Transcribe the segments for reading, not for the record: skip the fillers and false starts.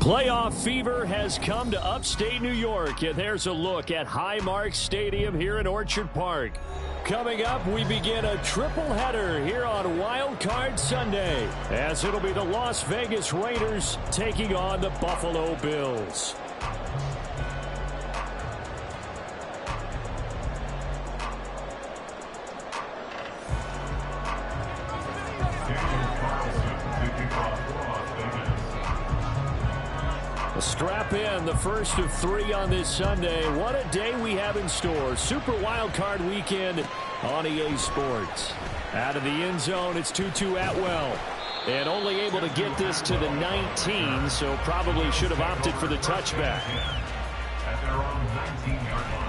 Playoff fever has come to upstate New York, and there's a look at Highmark Stadium here in Orchard Park. Coming up, we begin a triple header here on Wild Card Sunday, as it'll be the Las Vegas Raiders taking on the Buffalo Bills. Strap in, the first of 3 on this Sunday. What a day we have in store. Super Wild Card Weekend on EA Sports. Out of the end zone, it's Tutu Atwell. And only able to get this to the 19, so probably should have opted for the touchback. At their own 19-yard line.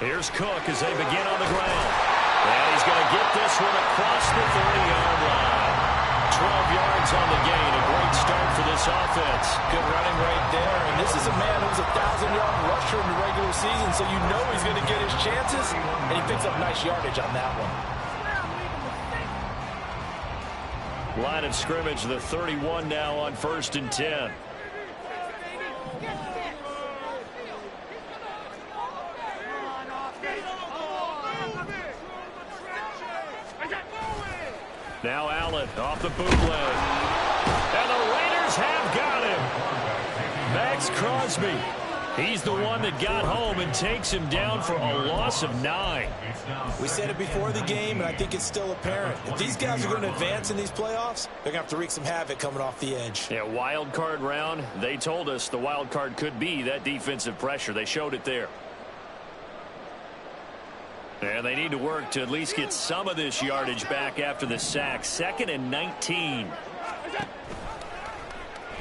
Here's Cook as they begin on the ground. And he's going to get this one across the 30-yard line. 12 yards on the gain. A great start for this offense. Good running right there. And this is a man who's a 1,000-yard rusher in the regular season, so you know he's going to get his chances. And he picks up nice yardage on that one. Line of scrimmage, the 31 now on 1st and 10. Now Allen off the bootleg. And the Raiders have got him. Max Crosby. He's the one that got home and takes him down for a loss of 9. We said it before the game, and I think it's still apparent. If these guys are going to advance in these playoffs, they're going to have to wreak some havoc coming off the edge. Yeah, wild card round. They told us the wild card could be that defensive pressure. They showed it there. And they need to work to at least get some of this yardage back after the sack. 2nd and 19.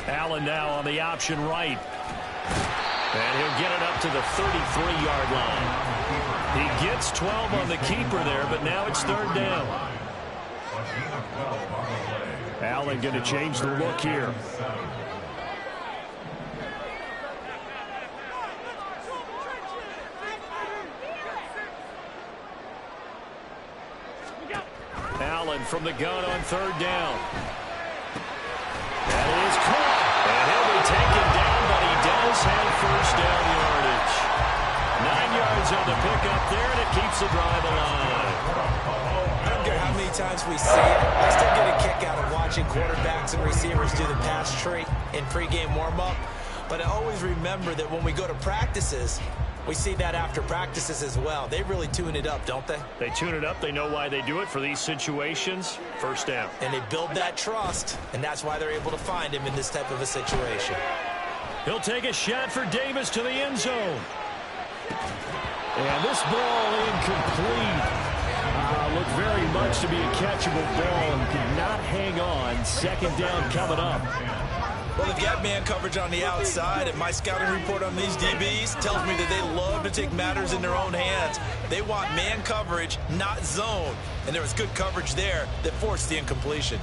Allen now on the option right. And he'll get it up to the 33-yard line. He gets 12 on the keeper there, but now it's 3rd down. Allen going to change the look here. Allen from the gun on 3rd down. That is caught. And he'll be taken down, but he does have 1st down yardage. 9 yards on the pickup there, and it keeps the drive alive. I don't care how many times we see it. I still get a kick out of watching quarterbacks and receivers do the pass tree in pregame warm-up. But I always remember that when we go to practices, we see that after practices as well. They really tune it up, don't they? They tune it up. They know why they do it for these situations. 1st down. And they build that trust, and that's why they're able to find him in this type of a situation. He'll take a shot for Davis to the end zone. And this ball incomplete. Looked very much to be a catchable ball and could not hang on. 2nd down coming up. Well, they've got man coverage on the outside, and my scouting report on these DBs tells me that they love to take matters in their own hands. They want man coverage, not zone. And there was good coverage there that forced the incompletion.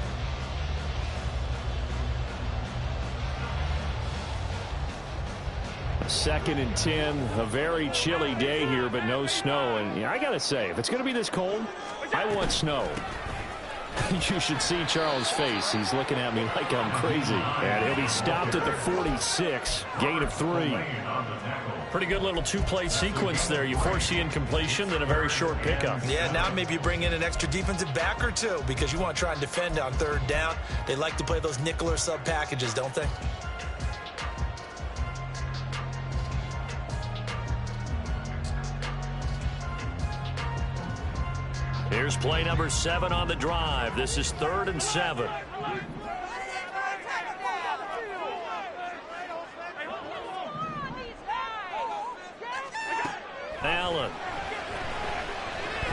Second and 10, a very chilly day here, but no snow. And I got to say, if it's going to be this cold, I want snow. You should see Charles' face. He's looking at me like I'm crazy. And he'll be stopped at the 46, gain of 3. Pretty good little 2-play sequence there. You force the incompletion, then a very short pickup. Yeah, now maybe you bring in an extra defensive back or two because you want to try and defend on 3rd down. They like to play those nickel or sub packages, don't they? Here's play number 7 on the drive. This is 3rd and 7. Allen.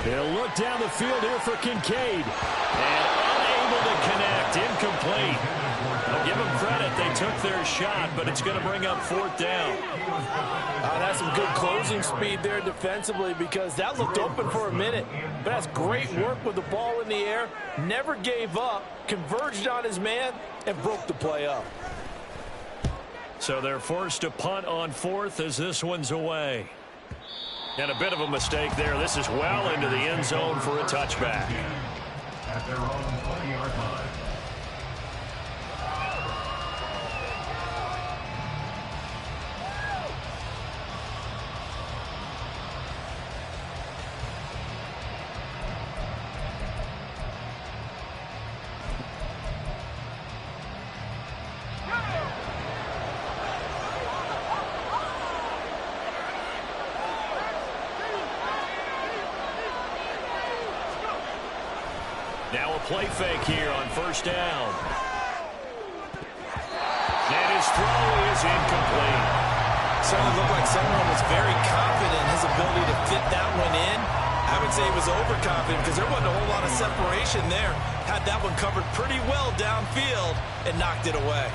He'll look down the field here for Kincaid. And unable to connect. Incomplete. I'll give them credit. They took their shot, but it's going to bring up fourth down. That's some good closing speed there defensively because that looked open for a minute. But that's great work with the ball in the air. Never gave up, converged on his man, and broke the play up. So they're forced to punt on fourth as this one's away. And a bit of a mistake there. This is well into the end zone for a touchback. At their own 20-yard line. Now a play fake here on first down. And his throw is incomplete. Certainly looked like someone was very confident in his ability to fit that one in. I would say he was overconfident because there wasn't a whole lot of separation there. Had that one covered pretty well downfield and knocked it away.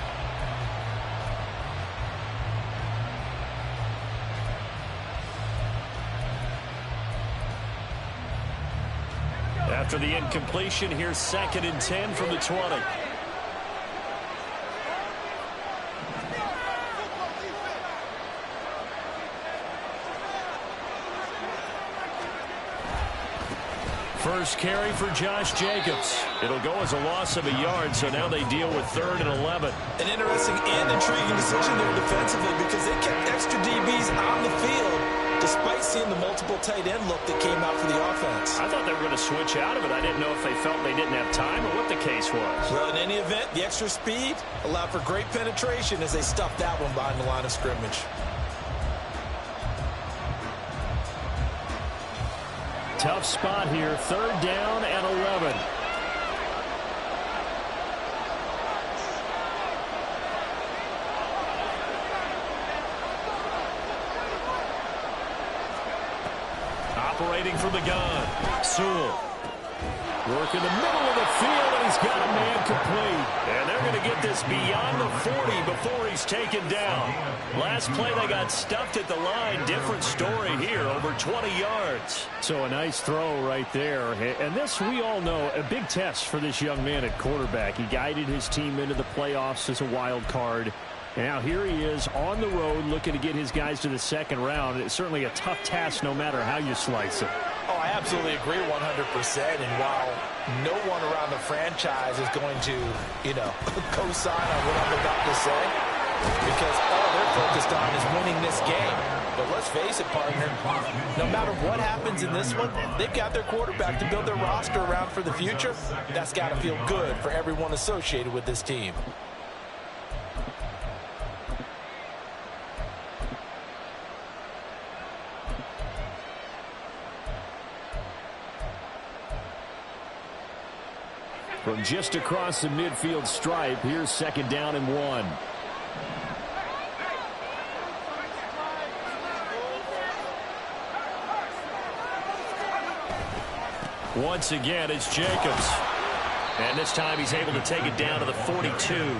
After the incompletion, here's 2nd and 10 from the 20. First carry for Josh Jacobs. It'll go as a loss of a yard, so now they deal with 3rd and 11. An interesting and intriguing decision there defensively because they kept extra DBs on the field despite seeing the multiple tight end look that came out for the offense. I thought they were going to switch out of it. I didn't know if they felt they didn't have time or what the case was. Well, in any event, the extra speed allowed for great penetration as they stuffed that one behind the line of scrimmage. Tough spot here, 3rd down and 11. Operating from the gun, Sewell. Work in the middle of the field, and he's got a man complete. And they're going to get this beyond the 40 before he's taken down. Last play, they got stuffed at the line. Different story here, over 20 yards. So a nice throw right there. And this, we all know, a big test for this young man at quarterback. He guided his team into the playoffs as a wild card. And now here he is on the road looking to get his guys to the 2nd round. It's certainly a tough task no matter how you slice it. Oh, I absolutely agree 100%. And while no one around the franchise is going to, co-sign on what I'm about to say, because all they're focused on is winning this game. But let's face it, partner, no matter what happens in this one, they've got their quarterback to build their roster around for the future. That's got to feel good for everyone associated with this team. From just across the midfield stripe, here's 2nd down and 1. Once again, it's Jacobs. And this time he's able to take it down to the 42.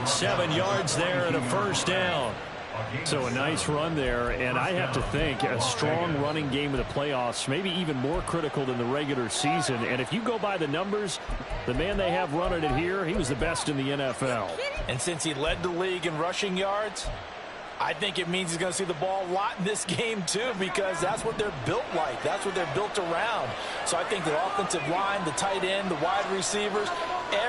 7 yards there and a first down. So a nice run there, and I have to think a strong running game of the playoffs, maybe even more critical than the regular season. And if you go by the numbers, the man they have running it here, he was the best in the NFL. And since he led the league in rushing yards, I think it means he's going to see the ball a lot in this game, too, because that's what they're built like. That's what they're built around. So I think the offensive line, the tight end, the wide receivers,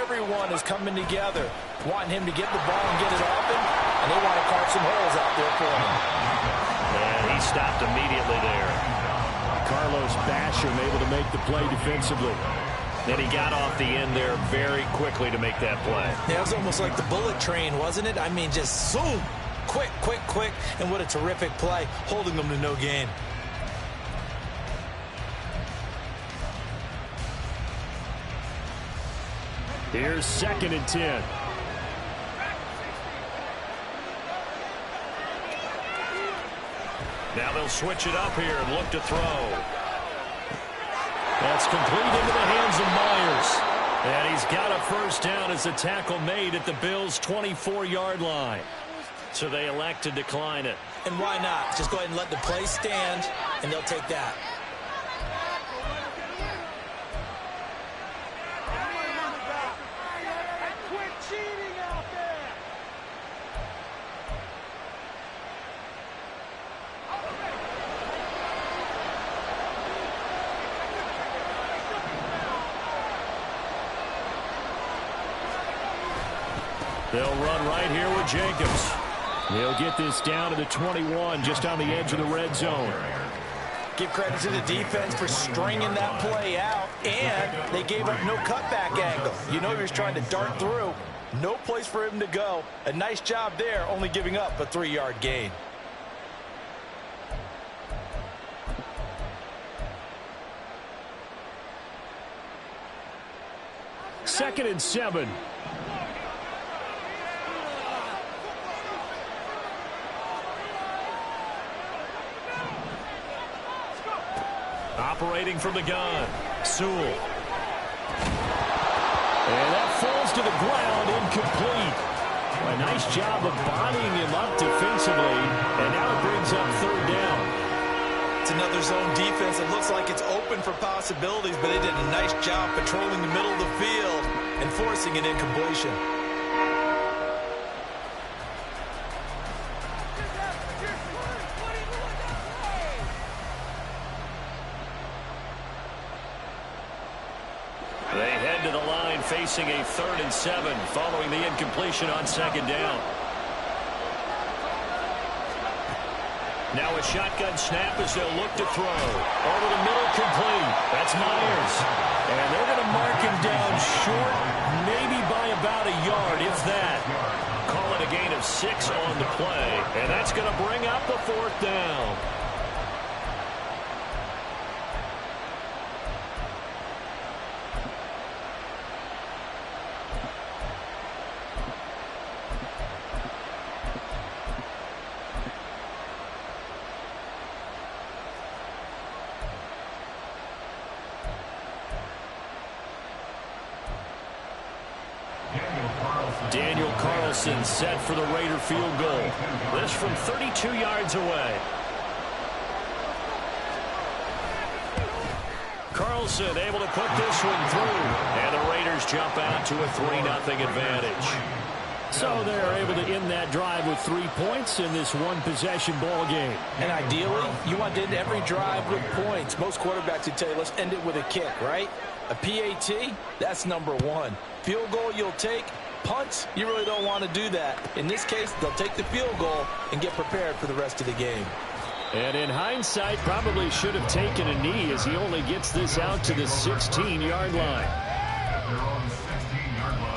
everyone is coming together, wanting him to get the ball and get it open, and they want to carve some holes out there for him. And he stopped immediately there. Carlos Basham able to make the play defensively. Then he got off the end there very quickly to make that play. Yeah, it was almost like the bullet train, wasn't it? I mean, just zoom. Quick, quick, quick, and what a terrific play, holding them to no gain. Here's 2nd and 10. Now they'll switch it up here and look to throw. That's complete into the hands of Myers. And he's got a first down as the tackle made at the Bills' 24-yard line. So they elect to decline it. And why not? Just go ahead and let the play stand, and they'll take that. They'll run right here with Jacobs. He'll get this down to the 21, just on the edge of the red zone. Give credit to the defense for stringing that play out, and they gave up no cutback angle. You know he was trying to dart through. No place for him to go. A nice job there, only giving up a 3-yard gain. Second and 7. Operating from the gun, Sewell. And that falls to the ground, incomplete. A nice job of bodying him up defensively, and now it brings up third down. It's another zone defense. It looks like it's open for possibilities, but they did a nice job patrolling the middle of the field and forcing an incompletion. They head to the line facing a 3rd and 7 following the incompletion on second down. Now a shotgun snap as they'll look to throw. Over the middle, complete. That's Myers. And they're going to mark him down short, maybe by about a yard, if that. Call it a gain of 6 on the play. And that's going to bring up the 4th down. Daniel Carlson set for the Raider field goal. This from 32 yards away. Carlson able to put this one through. And the Raiders jump out to a 3-0 advantage. So they're able to end that drive with 3 points in this one-possession ball game. And ideally, you want to end every drive with points. Most quarterbacks would tell you, let's end it with a kick, right? A PAT, that's number 1. Field goal you'll take. Punts, you really don't want to do that. In this case, they'll take the field goal and get prepared for the rest of the game. And in hindsight, probably should have taken a knee as he only gets this out to the 16-yard line. They're on the 16-yard line.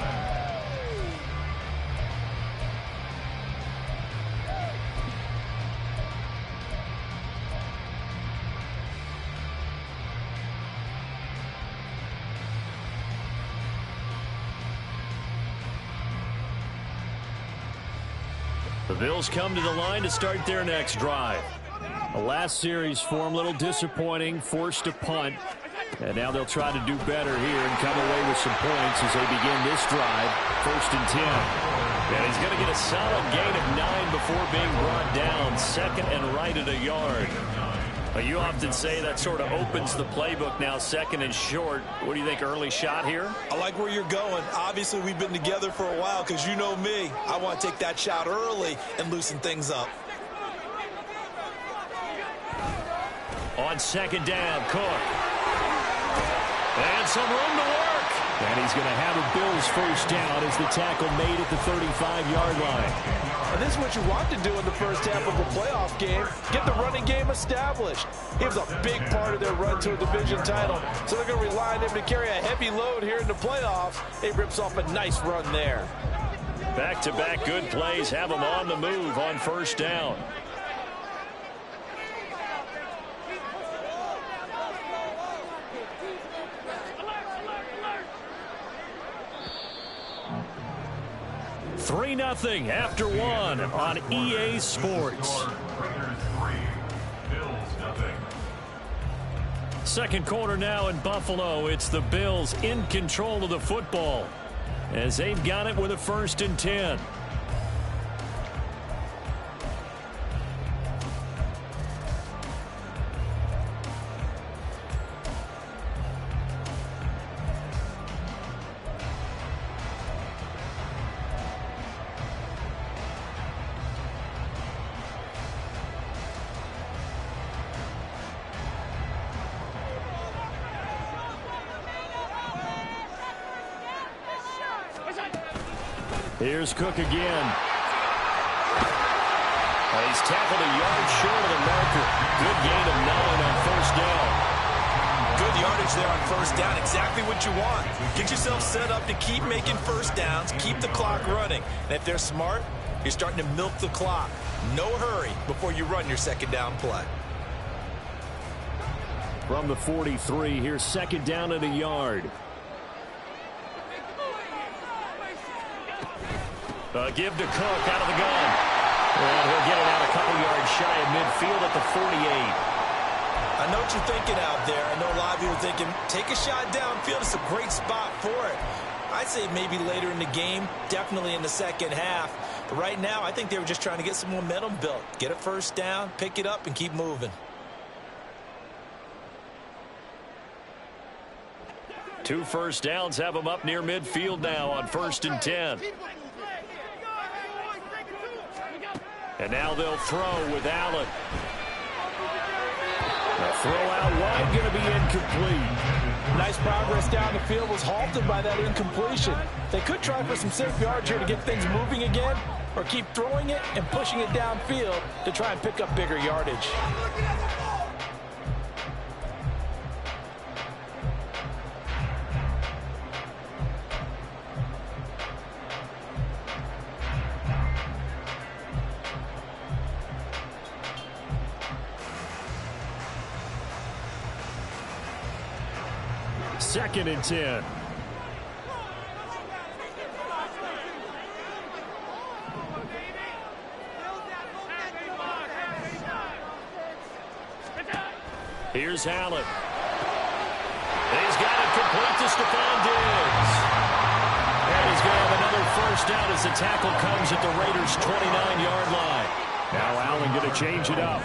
The Bills come to the line to start their next drive. The last series for them, a little disappointing, forced to punt. And now they'll try to do better here and come away with some points as they begin this drive. 1st and 10. And he's going to get a solid gain of 9 before being brought down. 2nd and right at a yard. But you often say that sort of opens the playbook now, 2nd and short. What do you think, early shot here? I like where you're going. Obviously, we've been together for a while because you know me. I want to take that shot early and loosen things up. On 2nd down, Cook. And some room to work. And he's going to have a Bills first down as the tackle made at the 35-yard line. And this is what you want to do in the first half of a playoff game. Get the running game established. He was a big part of their run to a division title. So they're going to rely on him to carry a heavy load here in the playoffs. He rips off a nice run there. Back-to-back good plays have him on the move on 1st down. Nothing after 1 on EA Sports. Second quarter now in Buffalo. It's the Bills in control of the football as they've got it with a 1st and 10. Here's Cook again. He's tackled a yard short of the marker. Good gain of 9 on 1st down. Good yardage there on 1st down. Exactly what you want. Get yourself set up to keep making 1st downs. Keep the clock running. And if they're smart, you're starting to milk the clock. No hurry before you run your 2nd down play. From the 43, here's 2nd down at a yard. Give to Cook out of the gun. And he'll get it out a couple yards shy of midfield at the 48. I know what you're thinking out there. I know a lot of you are thinking, take a shot downfield. It's a great spot for it. I'd say maybe later in the game, definitely in the 2nd half. But right now, I think they were just trying to get some momentum built. Get a 1st down, pick it up, and keep moving. 2 first downs have them up near midfield now on 1st and 10. And now they'll throw with Allen. The throw out wide going to be incomplete. Nice progress down the field was halted by that incompletion. They could try for some safe yards here to get things moving again, or keep throwing it and pushing it downfield to try and pick up bigger yardage. Second and 10. Here's Allen. He's got it complete to Stephon Diggs. And he's going to have another 1st down as the tackle comes at the Raiders' 29-yard line. Now Allen going to change it up.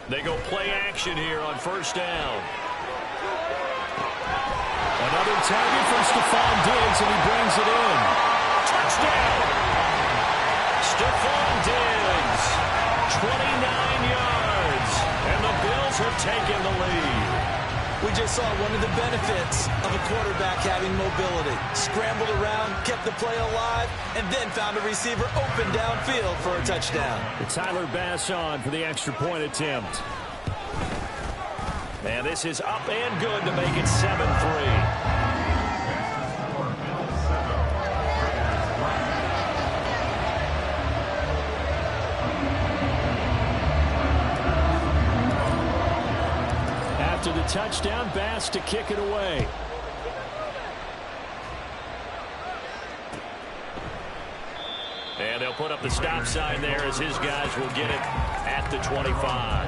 They go play action here on 1st down. Another target for Stephon Diggs, and he brings it in. Touchdown! Stephon Diggs, 29 yards, and the Bills have taken the lead. We just saw one of the benefits of a quarterback having mobility. Scrambled around, kept the play alive, and then found a receiver open downfield for a touchdown. Tyler Bass on for the extra point attempt. And this is up and good to make it 7-3. After the touchdown, Bass to kick it away. And they'll put up the stop sign there as his guys will get it at the 25.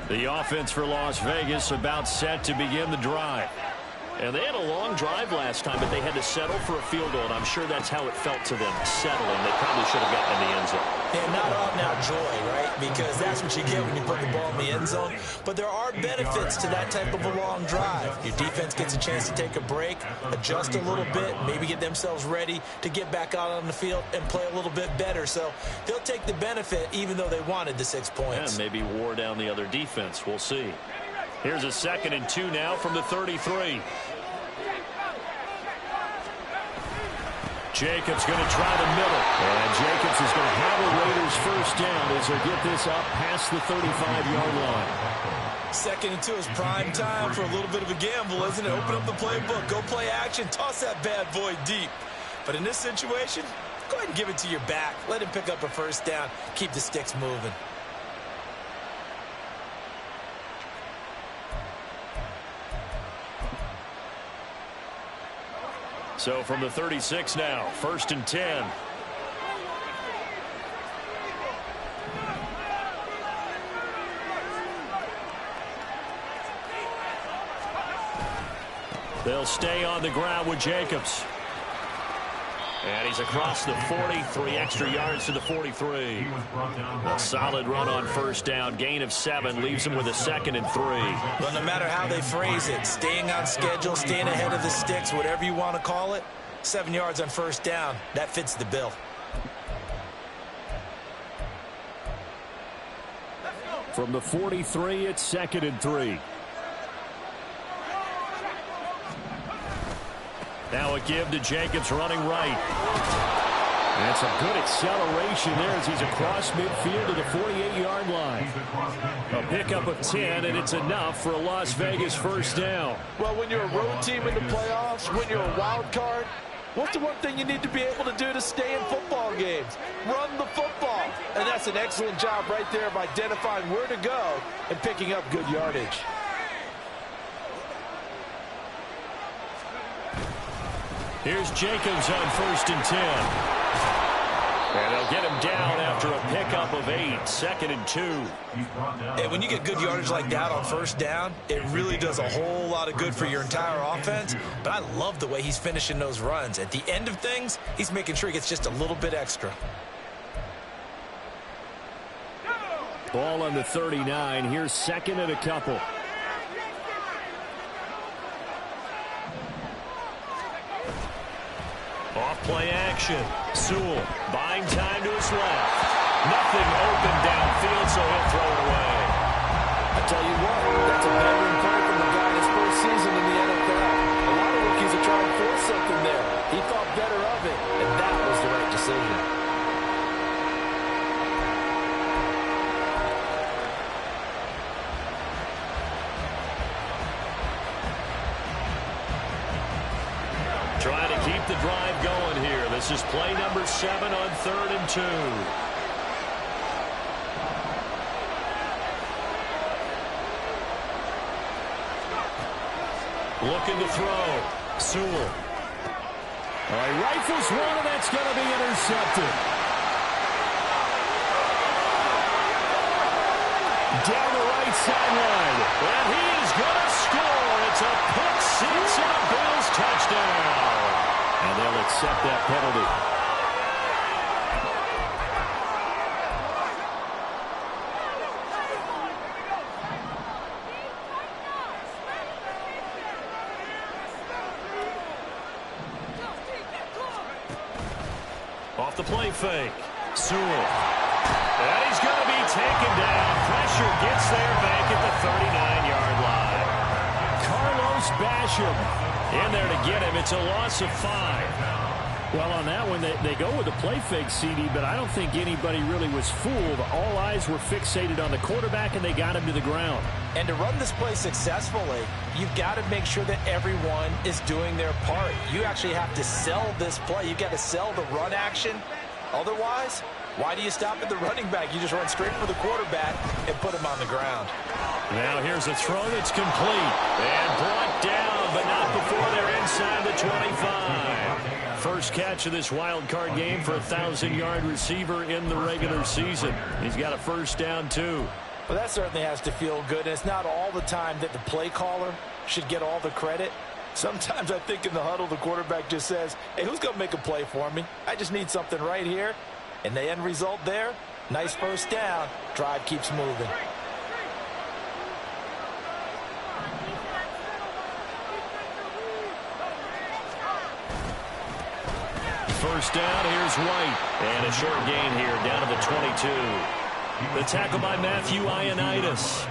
The offense for Las Vegas about set to begin the drive. And they had a long drive last time, but they had to settle for a field goal, and I'm sure that's how it felt to them, settling. They probably should have gotten in the end zone. Yeah, not out now joy, right? Because that's what you get when you put the ball in the end zone. But there are benefits to that type of a long drive. Your defense gets a chance to take a break, adjust a little bit, maybe get themselves ready to get back out on the field and play a little bit better. So they'll take the benefit even though they wanted the 6 points. Yeah, maybe wore down the other defense. We'll see. Here's a 2nd and 2 now from the 33. Jacobs going to try the middle. And Jacobs is going to have a Raiders 1st down as they get this up past the 35-yard line. 2nd and 2 is prime time for a little bit of a gamble, isn't it? Open up the playbook, go play action, toss that bad boy deep. But in this situation, Go ahead and give it to your back. Let him pick up a first down. Keep the sticks moving. So from the 36 now, 1st and 10. They'll stay on the ground with Jacobs. And he's across the 40, 3 extra yards to the 43. A solid run on first down. Gain of 7 leaves him with a 2nd and 3. Well, no matter how they phrase it, staying on schedule, staying ahead of the sticks, whatever you want to call it, 7 yards on first down, that fits the bill. From the 43, it's 2nd and 3. Now a give to Jacobs running right. And some good acceleration there as he's across midfield to the 48-yard line. A pickup of 10, and it's enough for a Las Vegas first down. Well, when you're a road team in the playoffs, when you're a wild card, what's the one thing you need to be able to do to stay in football games? Run the football. And that's an excellent job right there of identifying where to go and picking up good yardage. Here's Jacobs on 1st and 10. And they'll get him down after a pickup of 8, 2nd and 2. And when you get good yardage like that on first down, it really does a whole lot of good for your entire offense. But I love the way he's finishing those runs. At the end of things, he's making sure he gets just a little bit extra. Ball on the 39. Here's 2nd and a couple. Off-play action. Sewell buying time to his left. Nothing open downfield, so he'll throw it away. I tell you what, that's a veteran play from the guy in his first season in the NFL. A lot of rookies are trying to force something there. He thought better of it, and that was the right decision. Trying to keep the drive going here. This is play number 7 on 3rd and 2. Looking to throw. Sewell. All right, rifles one, and that's going to be intercepted. Down the right sideline. And he is going to score. It's a pick six and a Bills touchdown. And they'll accept that penalty. Off the play fake. Sewell. And he's going to be taken down. Pressure gets there back at the 39-yard line. Carlos Basham in there to get him. It's a loss of 5. Well, on that one, they go with the play fake, CD, but I don't think anybody really was fooled. All eyes were fixated on the quarterback, and they got him to the ground. And to run this play successfully, you've got to make sure that everyone is doing their part. You actually have to sell this play. You've got to sell the run action. Otherwise, why do you stop at the running back? You just run straight for the quarterback and put him on the ground. Now here's a throw that's complete. And brought down, but not before they're inside the 25. First catch of this wild card game for a 1,000-yard receiver in the regular season. He's got a first down, too. Well, that certainly has to feel good. And it's not all the time that the play caller should get all the credit. Sometimes I think in the huddle, the quarterback just says, hey, who's going to make a play for me? I just need something right here. And the end result there, nice first down. Drive keeps moving. First down, here's White. And a short gain here, down to the 22. The tackle by Matthew Ioannidis.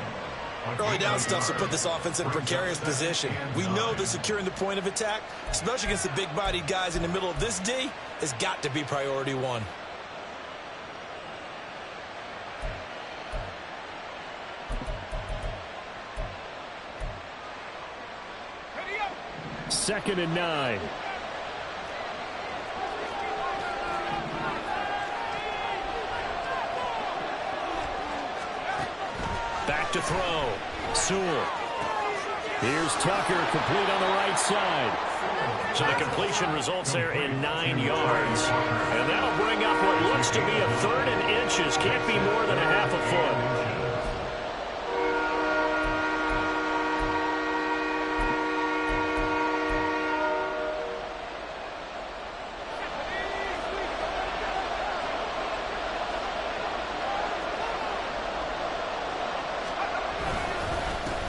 Early down stuff to put this offense in a precarious position. We know that securing the point of attack, especially against the big-bodied guys in the middle of this D, has got to be priority one. Second and 9. to throw. Sewell. Here's Tucker, complete on the right side. So the completion results there in 9 yards. And that'll bring up what looks to be a 3rd and inches. Can't be more than a half a foot.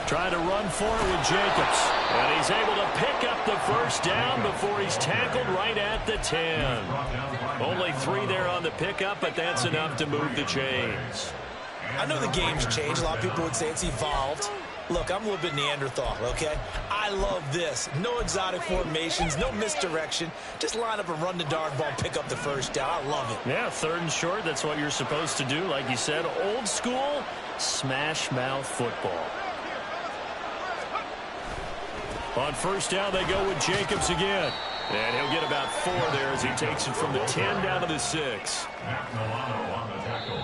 Trying to run for it with Jacobs. And he's able to pick up the first down before he's tackled right at the 10. Only 3 there on the pickup, but that's enough to move the chains. I know the game's changed. A lot of people would say it's evolved. Look, I'm a little bit Neanderthal, okay? I love this. No exotic formations, no misdirection. Just line up and run the darn ball, pick up the first down. I love it. Yeah, 3rd and short, that's what you're supposed to do. Like you said, old school, smash mouth football. On first down, they go with Jacobs again. And he'll get about 4 there as he takes it from the 10 down to the 6.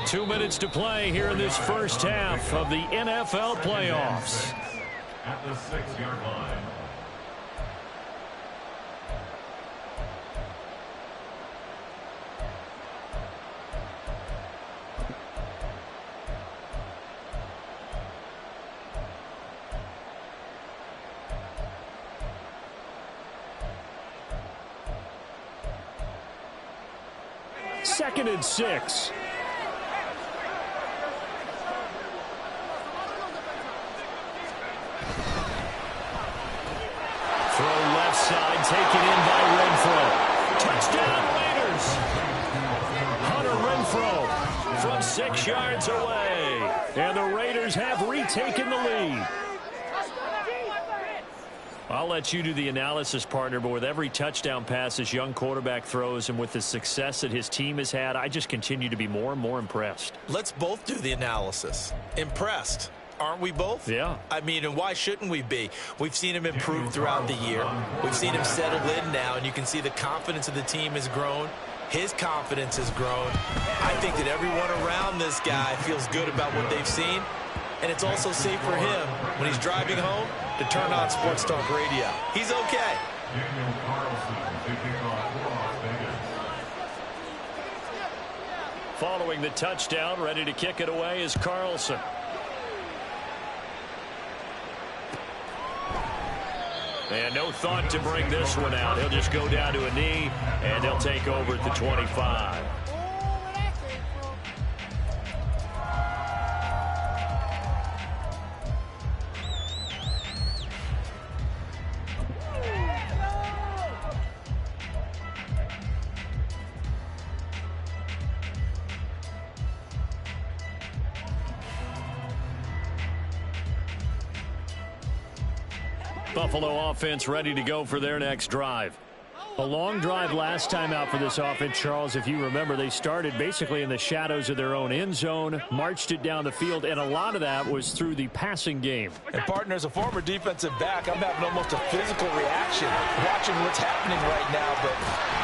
2 minutes to play here in this first half of the NFL playoffs. At the 6-yard line. Second and 6. Throw left side, taken in by Renfro. Touchdown Raiders. Hunter Renfro from 6 yards away. And the Raiders have retaken the lead. I'll let you do the analysis, partner, but with every touchdown pass this young quarterback throws and with the success that his team has had, I just continue to be more and more impressed. Let's both do the analysis. Impressed. Aren't we both? Yeah. I mean, and why shouldn't we be? We've seen him improve throughout the year. We've seen him settle in now, and you can see the confidence of the team has grown. His confidence has grown. I think that everyone around this guy feels good about what they've seen. And it's also safe for him when he's driving home to turn on Sports Talk Radio. He's okay. Following the touchdown, ready to kick it away is Carlson. And no thought to bring this one out. He'll just go down to a knee, and they'll take over at the 25. Buffalo offense ready to go for their next drive. A long drive last time out for this offense, Charles. If you remember, they started basically in the shadows of their own end zone, marched it down the field, and a lot of that was through the passing game. And, partner, as a former defensive back, I'm having almost a physical reaction watching what's happening right now. But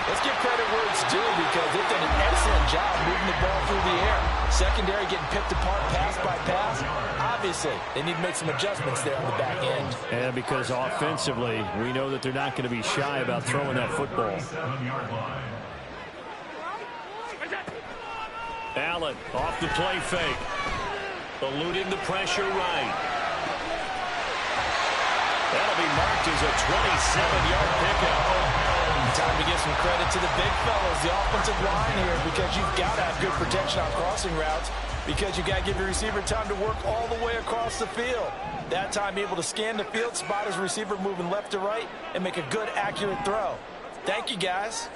let's give credit where it's due because they've done an excellent job moving the ball through the air. Secondary getting picked apart pass by pass. Obviously, they need to make some adjustments there on the back end. And because offensively, we know that they're not going to be shy about throwing that football. Allen off the play fake. Eluding the pressure right. That'll be marked as a 27-yard pickup. Time to give some credit to the big fellas, the offensive line here, because you've got to have good protection on crossing routes, because you've got to give your receiver time to work all the way across the field. That time, be able to scan the field, spot his receiver moving left to right, and make a good, accurate throw. Thank you, guys.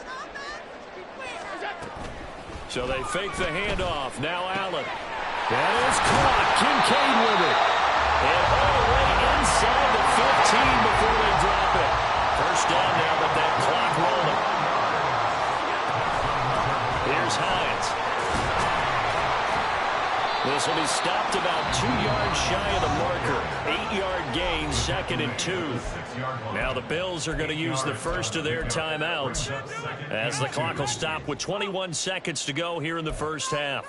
So they fake the handoff. Now Allen. That is caught. Kincaid with it. And all the way inside the 15 before they drop it. First down now, but that clock rolling. Here's Hines. This will be stopped about 2 yards shy of the marker. 8-yard gain, 2nd and 2. Now the Bills are going to use the first of their timeouts as the clock will stop with 21 seconds to go here in the first half.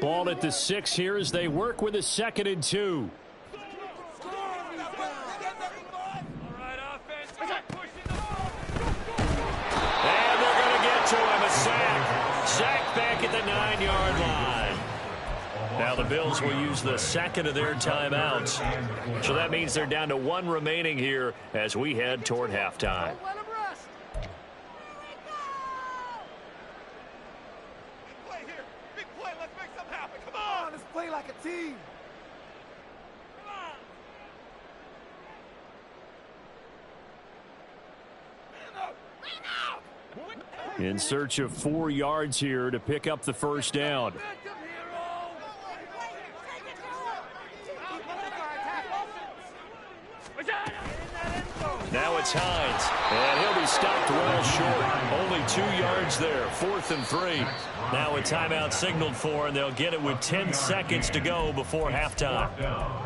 Ball at the 6 here as they work with a 2nd and 2. And they're going to get to him. A sack. Sack back at the 9-yard line. Now the Bills will use the 2nd of their timeouts. So that means they're down to 1 remaining here as we head toward halftime. Play like a team. In search of 4 yards here to pick up the first down. Now it's Hines, and he'll be stopped well short. Only 2 yards there, 4th and 3. Now a timeout signaled for, and they'll get it with 10 seconds to go before halftime.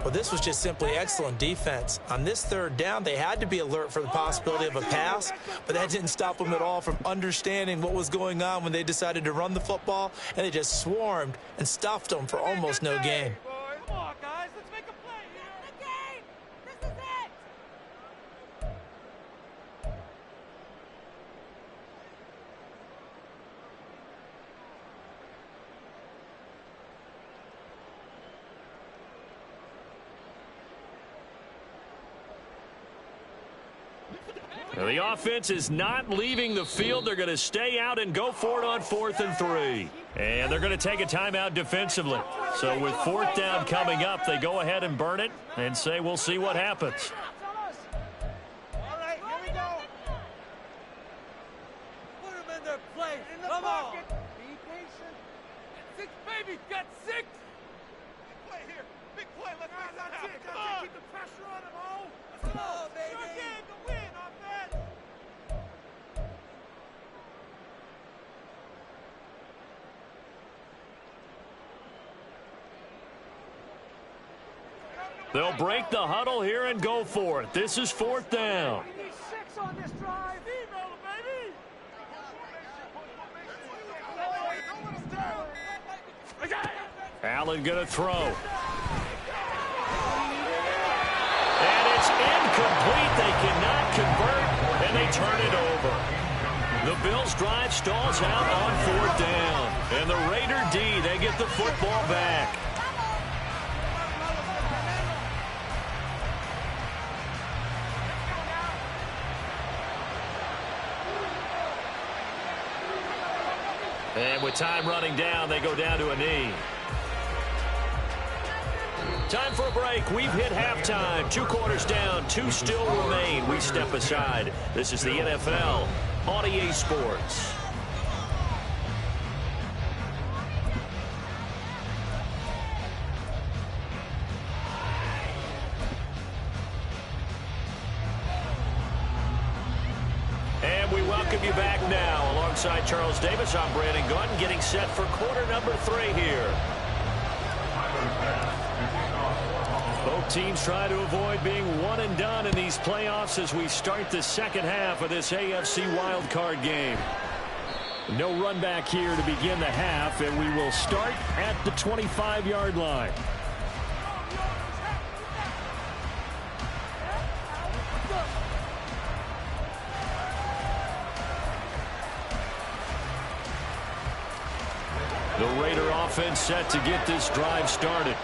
Well, this was just simply excellent defense. On this 3rd down, they had to be alert for the possibility of a pass, but that didn't stop them at all from understanding what was going on when they decided to run the football, and they just swarmed and stuffed them for almost no gain. Come on, guys, let's make a play here. The game. This is it. Now the offense is not leaving the field. They're going to stay out and go for it on 4th and 3. And they're going to take a timeout defensively. So with 4th down coming up, they go ahead and burn it and say we'll see what happens. All right, here we go. Put him in their place. Come on. Be patient. 6, baby. Got 6. Big play here. Big play. Let's make that happen. Come on. Keep the pressure on him, oh. Let's go, baby. Sure game to win, offense. They'll break the huddle here and go for it. This is 4th down. We need 6 on this drive. Email, baby. Allen going to throw. And it's incomplete. They cannot convert, and they turn it over. The Bills' drive stalls out on 4th down. And the Raider D, they get the football back. And with time running down, they go down to a knee. Time for a break. We've hit halftime. 2 quarters down, 2 still remain. We step aside. This is the NFL on EA Sports. And we welcome you back now. Alongside Charles Davis, I'm Brandon Gunn, getting set for quarter number 3 here. Both teams try to avoid being one and done in these playoffs as we start the second half of this AFC wildcard game. No run back here to begin the half, and we will start at the 25-yard line. The Raider offense set to get this drive started.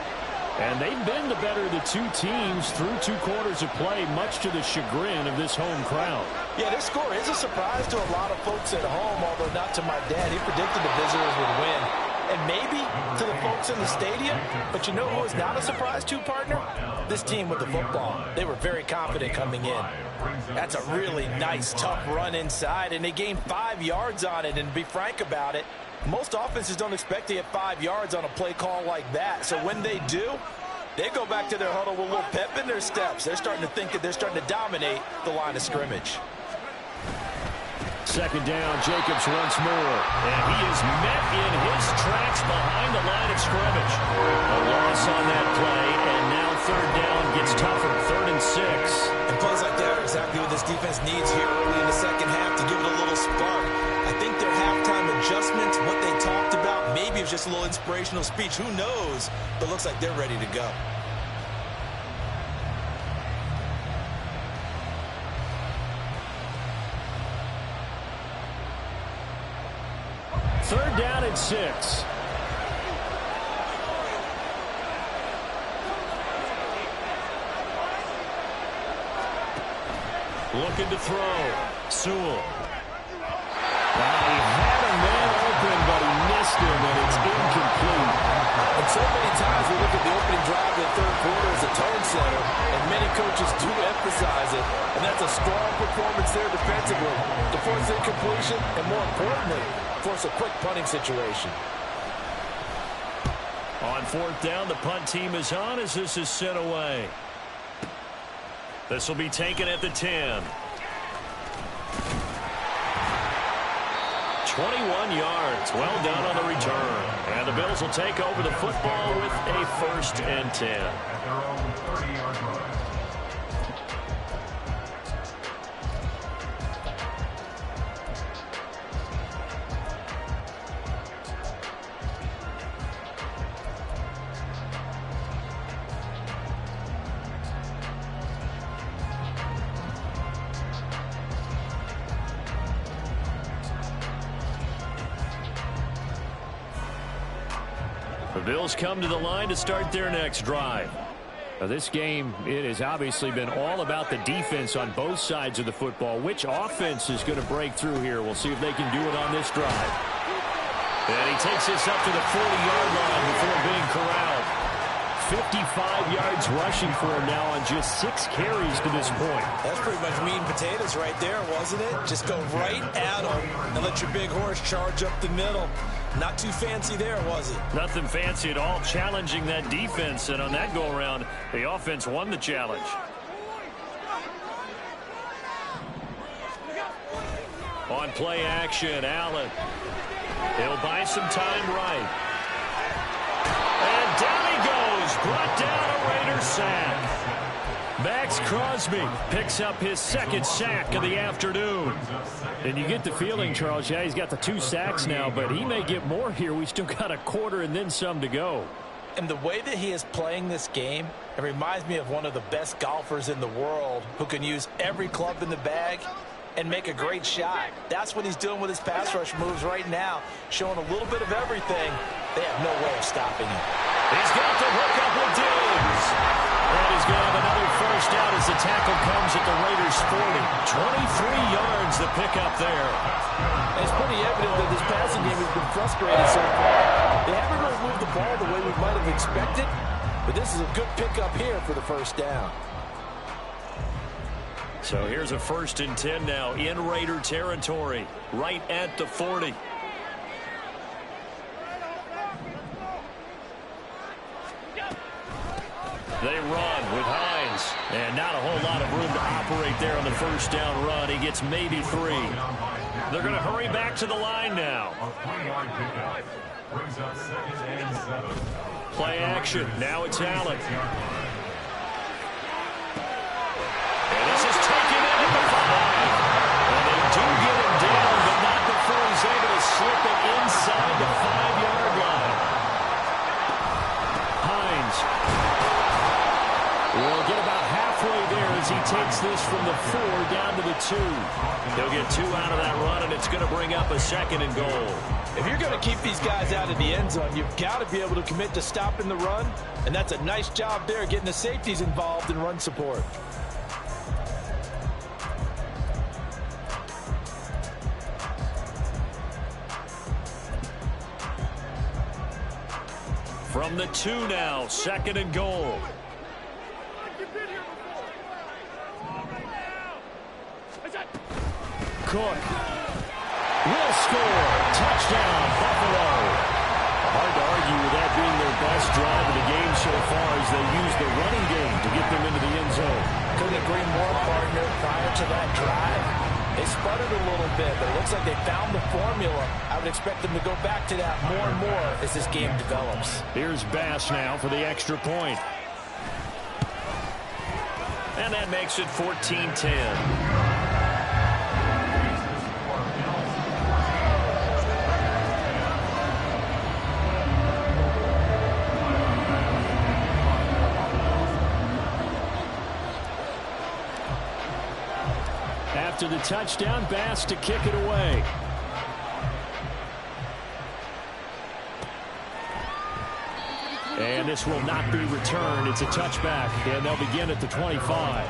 And they've been the better of the 2 teams through 2 quarters of play, much to the chagrin of this home crowd. Yeah, this score is a surprise to a lot of folks at home, although not to my dad. He predicted the visitors would win. And maybe to the folks in the stadium. But you know who is not a surprise to, partner? This team with the football. They were very confident coming in. That's a really nice, tough run inside, and they gained 5 yards on it. And to be frank about it, most offenses don't expect to get 5 yards on a play call like that. So when they do, they go back to their huddle with a little pep in their steps. They're starting to think that they're starting to dominate the line of scrimmage. Second down, Jacobs once more. And he is met in his tracks behind the line of scrimmage. A loss on that play, and now third down gets tougher, 3rd and 6. And plays like that are exactly what this defense needs here early in the second half to give it a little spark. I think their halftime adjustments, what they talked about, maybe it was just a little inspirational speech. Who knows? But looks like they're ready to go. Third down and 6. Looking to throw. Sewell. He had a man open, but he missed him, and it's incomplete. And so many times we look at the opening drive of the third quarter as a tone setter, and many coaches do emphasize it, and that's a strong performance there defensively to force incompletion, and more importantly, force a quick punting situation. On fourth down, the punt team is on as this is sent away. This will be taken at the 10. 21 yards. Well done on the return. And the Bills will take over the football with a 1st and 10. At their own 30-yard line. The Bills come to the line to start their next drive. Now this game, it has obviously been all about the defense on both sides of the football. Which offense is going to break through here? We'll see if they can do it on this drive. And he takes this up to the 40-yard line before being corralled. 55 yards rushing for him now on just 6 carries to this point. That's pretty much meat and potatoes right there, wasn't it? Just go right at him and let your big horse charge up the middle. Not too fancy there, was it? Nothing fancy at all, challenging that defense, and on that go-around, the offense won the challenge. On play action, Allen. He'll buy some time right. And down he goes, brought down a Raider sack. Max Crosby picks up his 2nd sack of the afternoon. And you get the feeling, Charles, yeah, he's got the 2 sacks now, but he may get more here. We still got a quarter and then some to go. And the way that he is playing this game, it reminds me of one of the best golfers in the world who can use every club in the bag and make a great shot. That's what he's doing with his pass rush moves right now, showing a little bit of everything. They have no way of stopping him. He's got the hook up with Diggs. And he's going to have another 1st down as the tackle comes at the Raiders' 40. 23 yards the pickup there. And it's pretty evident that this passing game has been frustrated so far. They haven't really moved the ball the way we might have expected, but this is a good pickup here for the 1st down. So here's a 1st and 10 now in Raider territory, right at the 40. They run with Hines, and not a whole lot of room to operate there on the 1st down run. He gets maybe 3. They're going to hurry back to the line now. A 20-yard pickup brings up 2nd and 7. Play action. Now it's Allen. And this is taken in at the 5. And they do get him down, but not before he's able to slip it inside the 5-yard line. Hines will get about halfway there as he takes this from the 4 down to the 2. He'll get 2 out of that run, and it's going to bring up a 2nd and goal. If you're going to keep these guys out of the end zone, you've got to be able to commit to stopping the run, and that's a nice job there getting the safeties involved in run support. From the 2 now, 2nd and goal. Cook will score. Touchdown, Buffalo. Hard to argue with that being their best drive of the game so far as they use the running game to get them into the end zone. Couldn't agree more, partner. Prior to that drive, they sputtered a little bit, but it looks like they found the formula. I would expect them to go back to that more and more as this game develops. Here's Bass now for the extra point. And that makes it 14-10. After the touchdown, Bass to kick it away. And this will not be returned. It's a touchback, and they'll begin at the 25.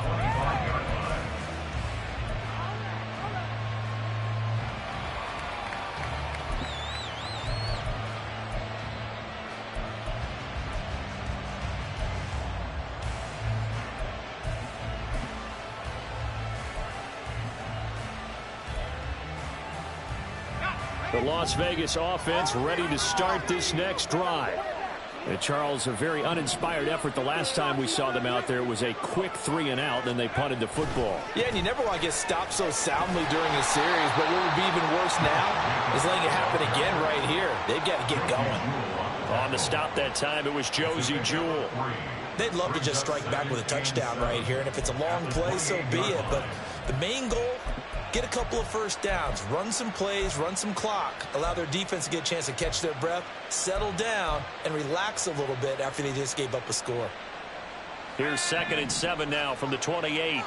The Las Vegas offense ready to start this next drive. And Charles, a very uninspired effort the last time we saw them out there. It was a quick 3-and-out, then they punted the football. Yeah, and you never want to get stopped so soundly during a series, but what would be even worse now is letting it happen again right here. They've got to get going. On the stop that time, it was Josie Jewell. They'd love to just strike back with a touchdown right here, and if it's a long play, so be it. But the main goal, get a couple of first downs, run some plays, run some clock, allow their defense to get a chance to catch their breath, settle down, and relax a little bit after they just gave up a score. Here's 2nd and 7 now from the 28.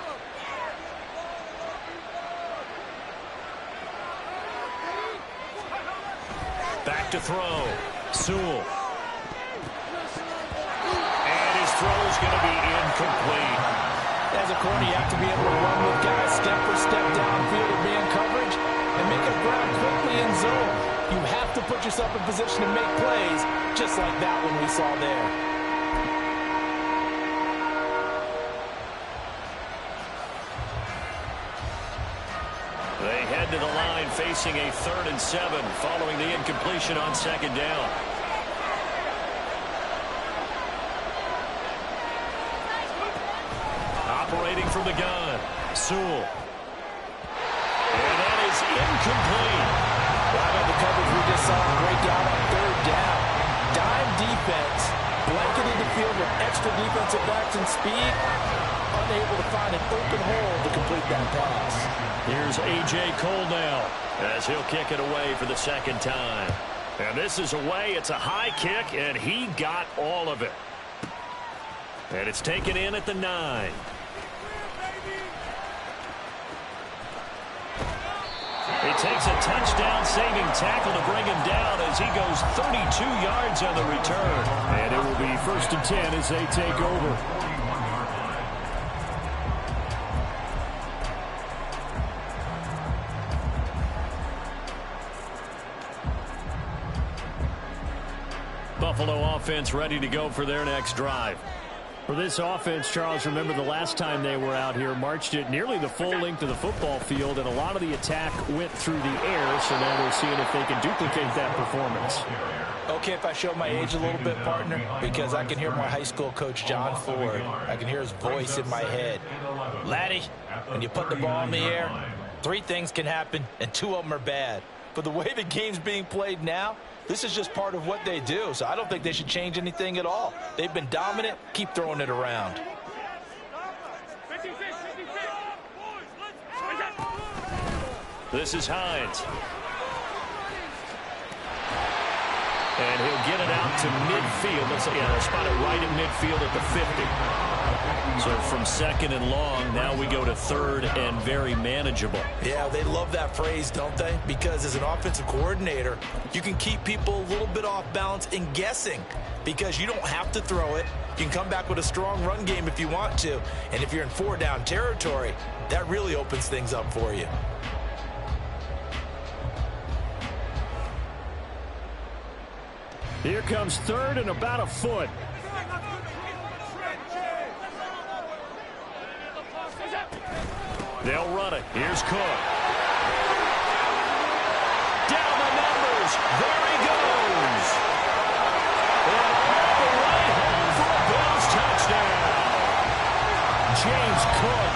Back to throw. Sewell. And his throw is going to be incomplete. As a corner, you have to be able to run with guys step for step downfield and man coverage and make a grab quickly in zone. You have to put yourself in position to make plays, just like that one we saw there. They head to the line facing a 3rd and 7 following the incompletion on 2nd down. Operating from the gun, Sewell. And that is incomplete. Right on the coverage we just saw him break out on 3rd down. Dime defense, blanketed the field with extra defensive backs and speed, unable to find an open hole to complete that pass. Here's A.J. Cole now as he'll kick it away for the 2nd time. And this is away. It's a high kick, and he got all of it. And it's taken in at the 9. It takes a touchdown-saving tackle to bring him down as he goes 32 yards on the return. And it will be 1st and 10 as they take over. Buffalo offense ready to go for their next drive. For this offense, Charles, remember the last time they were out here, marched it nearly the full length of the football field, and a lot of the attack went through the air, so now they're seeing if they can duplicate that performance. Okay, if I show my age a little bit, partner, because I can hear my high school coach, John Ford. I can hear his voice in my head. Laddie, when you put the ball in the air, 3 things can happen, and 2 of them are bad. But the way the game's being played now, this is just part of what they do, so I don't think they should change anything at all. They've been dominant. Keep throwing it around. This is Hines. And he'll get it out to midfield. Let's say, yeah, they'll spot it right at midfield at the 50. So from 2nd and long, now we go to 3rd and very manageable. Yeah, they love that phrase, don't they? Because as an offensive coordinator, you can keep people a little bit off balance and guessing because you don't have to throw it. You can come back with a strong run game if you want to. And if you're in 4-down territory, that really opens things up for you. Here comes 3rd and about a foot. They'll run it. Here's Cook. Down the numbers. There he goes. And all the way home for a Bills touchdown. James Cook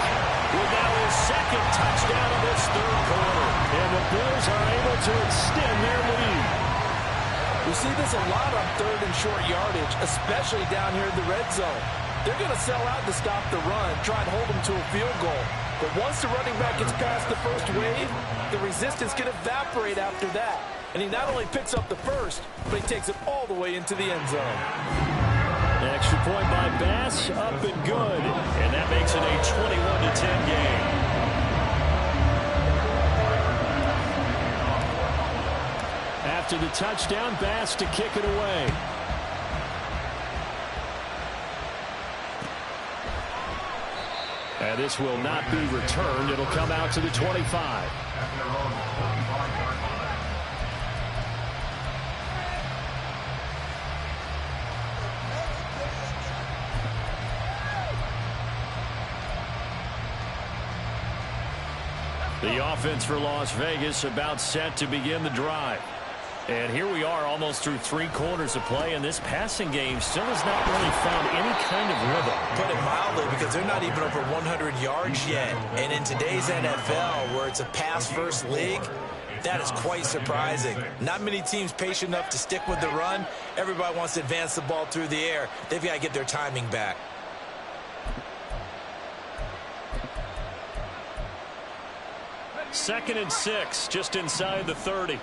with now his 2nd touchdown of this 3rd quarter. And the Bills are able to extend their lead. We see this a lot on 3rd and short yardage, especially down here in the red zone. They're going to sell out to stop the run, try and hold them to a field goal. But once the running back gets past the first wave, the resistance can evaporate after that. And he not only picks up the first, but he takes it all the way into the end zone. An extra point by Bass, up and good. And that makes it a 21-10 game. to the touchdown. Bass to kick it away. And this will not be returned. It'll come out to the 25. The offense for Las Vegas about set to begin the drive. And here we are almost through 3 quarters of play, and this passing game still has not really found any kind of rhythm. Put it mildly, because they're not even over 100 yards yet. And in today's NFL, where it's a pass-first league, that is quite surprising. Not many teams patient enough to stick with the run. Everybody wants to advance the ball through the air. They've got to get their timing back. Second and 6, just inside the 30.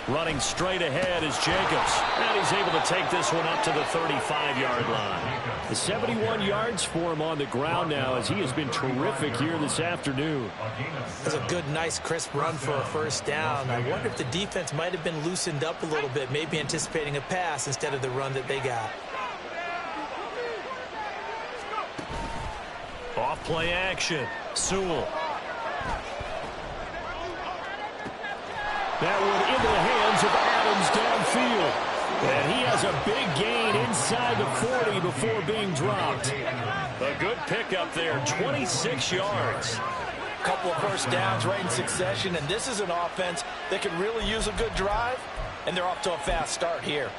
Running straight ahead is Jacobs. And he's able to take this one up to the 35-yard line. The 71 yards for him on the ground now, as he has been terrific here this afternoon. That's a good, nice, crisp run for a first down. I wonder if the defense might have been loosened up a little bit, maybe anticipating a pass instead of the run that they got. Off play action. Sewell. That one into the hands of Adams downfield. And he has a big gain inside the 40 before being dropped. A good pickup there, 26 yards. A couple of first downs right in succession, and this is an offense that can really use a good drive, and they're off to a fast start here.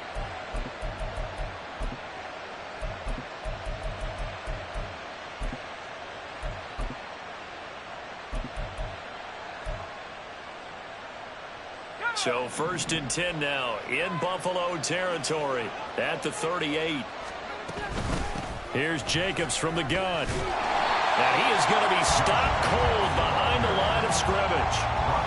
So first and 10 now in Buffalo territory at the 38. Here's Jacobs from the gun. And he is going to be stopped cold behind the line of scrimmage.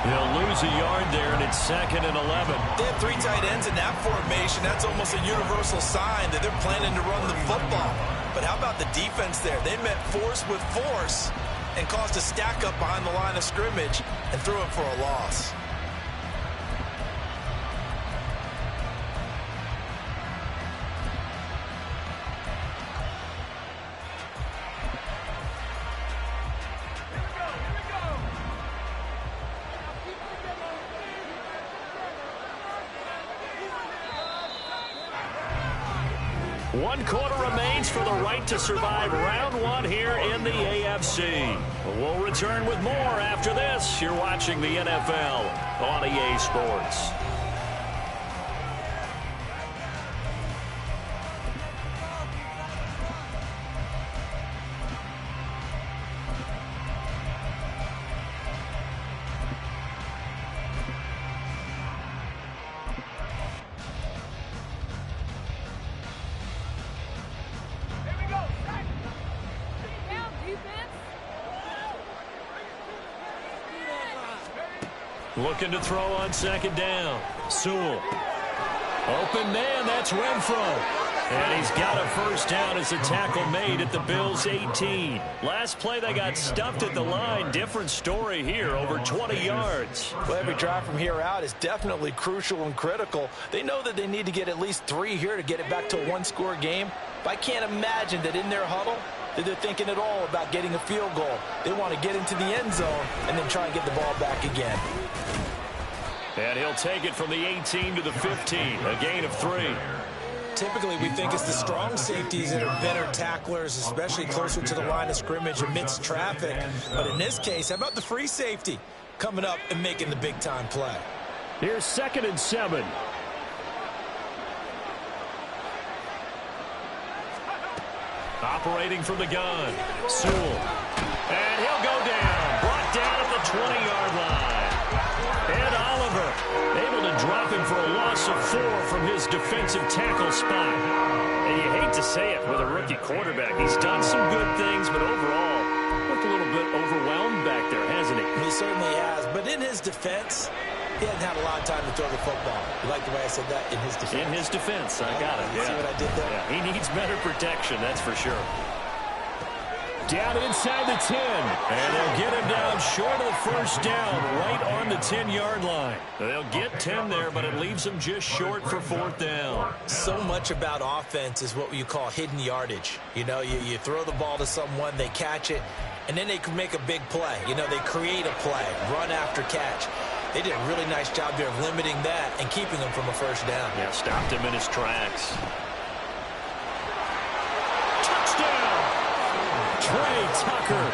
He'll lose a yard there, and it's 2nd and 11. They have 3 tight ends in that formation. That's almost a universal sign that they're planning to run the football. But how about the defense there? They met force with force and caused a stack up behind the line of scrimmage and threw it for a loss. One quarter remains for the right to survive round 1 here in the AFC. We'll return with more after this. You're watching the NFL on EA Sports. Looking to throw on 2nd down. Sewell. Open man, that's Renfro. And he's got a first down as a tackle made at the Bills' 18. Last play they got stuffed at the line. Different story here, over 20 yards. Well, every drive from here out is definitely crucial and critical. They know that they need to get at least 3 here to get it back to a one-score game. But I can't imagine that in their huddle that they're thinking at all about getting a field goal. They want to get into the end zone and then try and get the ball back again. And he'll take it from the 18 to the 15, a gain of 3. Typically, we think it's the strong safeties that are better tacklers, especially closer to the line of scrimmage amidst traffic. But in this case, how about the free safety coming up and making the big-time play? Here's 2nd and 7. Operating from the gun, Sewell. And he'll go down, brought down at the 20-yard line. Ed Oliver able to drop him for a loss of 4 from his defensive tackle spot. And you hate to say it with a rookie quarterback. He's done some good things, but overall looked a little bit overwhelmed back there, hasn't he? He certainly has. But in his defense, he hasn't had a lot of time to throw the football. You like the way I said that? In his defense. In his defense, I got it. See what I did there? Yeah, he needs better protection, that's for sure. Down inside the 10. And they'll get him down short of the first down, right on the 10-yard line. They'll get 10 there, but it leaves them just short for fourth down. So much about offense is what you call hidden yardage. You know, you throw the ball to someone, they catch it, and then they can make a big play. You know, they create a play, run after catch. They did a really nice job there of limiting that and keeping him from a first down. Yeah, stopped him in his tracks. Touchdown! Trey Tucker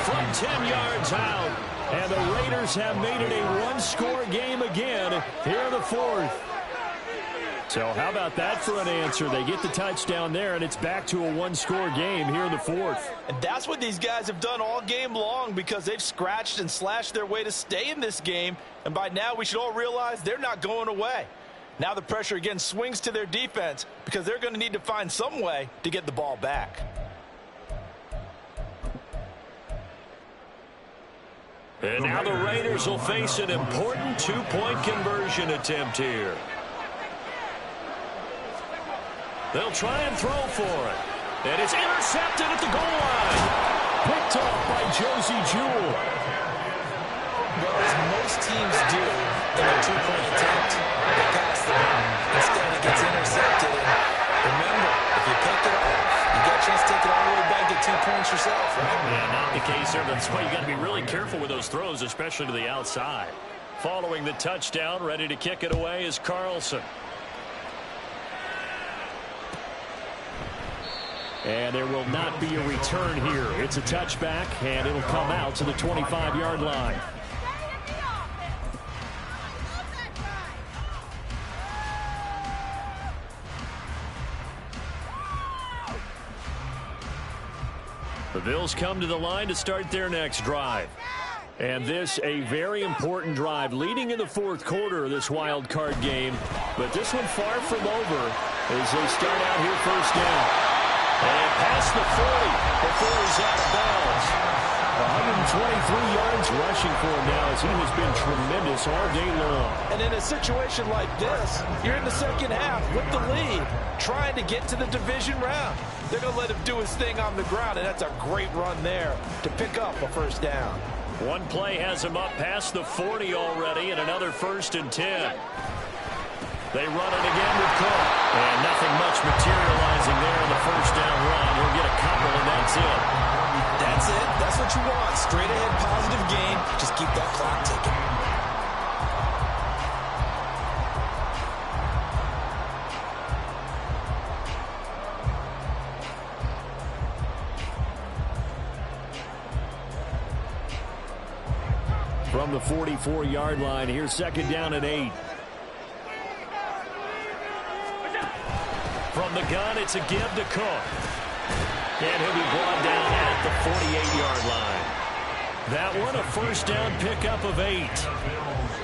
from 10 yards out. And the Raiders have made it a one-score game again here in the fourth. So how about that for an answer? They get the touchdown there, and it's back to a one-score game here in the fourth. And that's what these guys have done all game long because they've scratched and slashed their way to stay in this game. And by now, we should all realize they're not going away. Now the pressure again swings to their defense because they're going to need to find some way to get the ball back. And now the Raiders will face an important two-point conversion attempt here. They'll try and throw for it. And it's intercepted at the goal line. Picked off by Josie Jewell. Well, as most teams do in a two-point attempt, they pass the ball. Instead, it gets intercepted. And remember, if you pick it off, you get a chance to take it all the way back to 2 points yourself, right? Yeah, not the case there. That's why you got to be really careful with those throws, especially to the outside. Following the touchdown, ready to kick it away is Carlson. And there will not be a return here. It's a touchback, and it'll come out to the 25-yard line. The Bills come to the line to start their next drive. And this a very important drive leading in the fourth quarter of this wild card game. But this one far from over as they start out here first down. And past the 40 before he's out of bounds. 123 yards rushing for him now as he has been tremendous all day long. And in a situation like this, you're in the second half with the lead, trying to get to the division round. They're going to let him do his thing on the ground, and that's a great run there to pick up a first down. One play has him up past the 40 already, and another 1st and 10. They run it again with Cook. And nothing much materializing there in the first down run. He'll get a couple, and that's it. That's it. That's what you want. Straight ahead, positive game. Just keep that clock ticking. From the 44-yard line, here's second down and 8. From the gun, it's a give to Cook. And he'll be brought down at the 48-yard line. That one, a first down pickup of 8.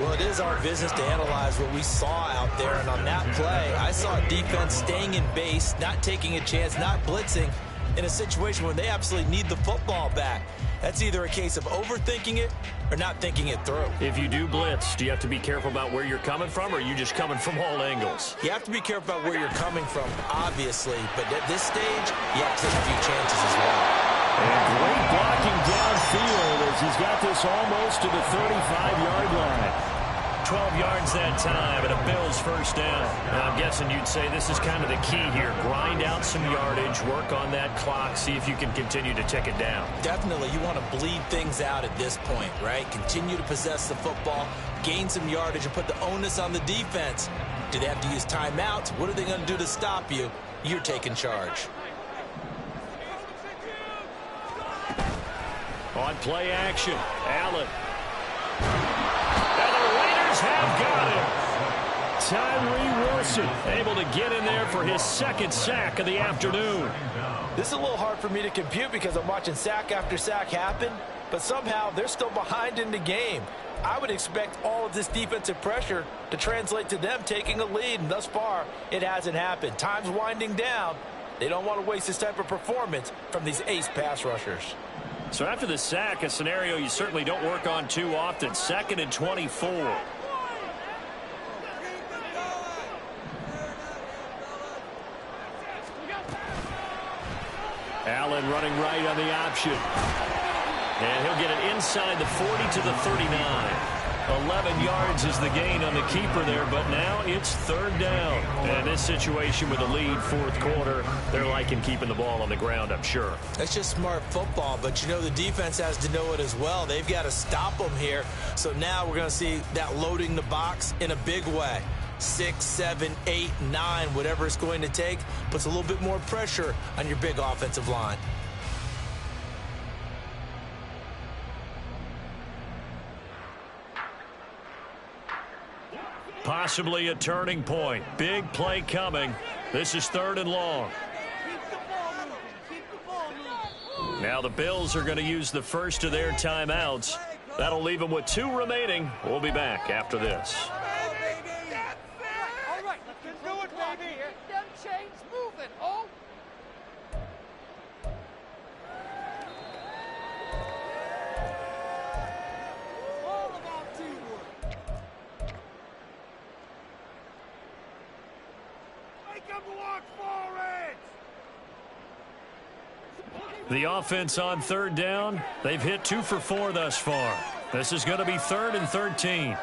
Well, it is our business to analyze what we saw out there. And on that play, I saw defense staying in base, not taking a chance, not blitzing in a situation where they absolutely need the football back. That's either a case of overthinking it or not thinking it through. If you do blitz, do you have to be careful about where you're coming from, or are you just coming from all angles? You have to be careful about where you're coming from, obviously. But at this stage, you have to take a few chances as well. And great blocking downfield as he's got this almost to the 35-yard line. 12 yards that time and a Bills first down. Now, I'm guessing you'd say this is kind of the key here. Grind out some yardage, work on that clock, see if you can continue to tick it down. Definitely. You want to bleed things out at this point, right? Continue to possess the football, gain some yardage, and put the onus on the defense. Do they have to use timeouts? What are they going to do to stop you? You're taking charge. On play action, Allen. And the Raiders have got him. Tyree Wilson able to get in there for his second sack of the afternoon. This is a little hard for me to compute because I'm watching sack after sack happen, but somehow they're still behind in the game. I would expect all of this defensive pressure to translate to them taking a lead, and thus far, it hasn't happened. Time's winding down. They don't want to waste this type of performance from these ace pass rushers. So after the sack, a scenario you certainly don't work on too often. 2nd and 24. Allen running right on the option. And he'll get it inside the 40 to the 39. 11 yards is the gain on the keeper there, but now it's third down. And this situation with a lead fourth quarter, they're liking keeping the ball on the ground, I'm sure. That's just smart football, but you know the defense has to know it as well. They've got to stop them here. So now we're going to see that loading the box in a big way. 6, 7, 8, 9, whatever it's going to take, puts a little bit more pressure on your big offensive line. Possibly a turning point. Big play coming. This is 3rd and long. Now the Bills are going to use the first of their timeouts. That'll leave them with 2 remaining. We'll be back after this. All right, let's do it, baby. Get them chains moving, oh. All about teamwork. Make them walk forward. The offense on 3rd down. They've hit 2 for 4 thus far. This is going to be 3rd and 13.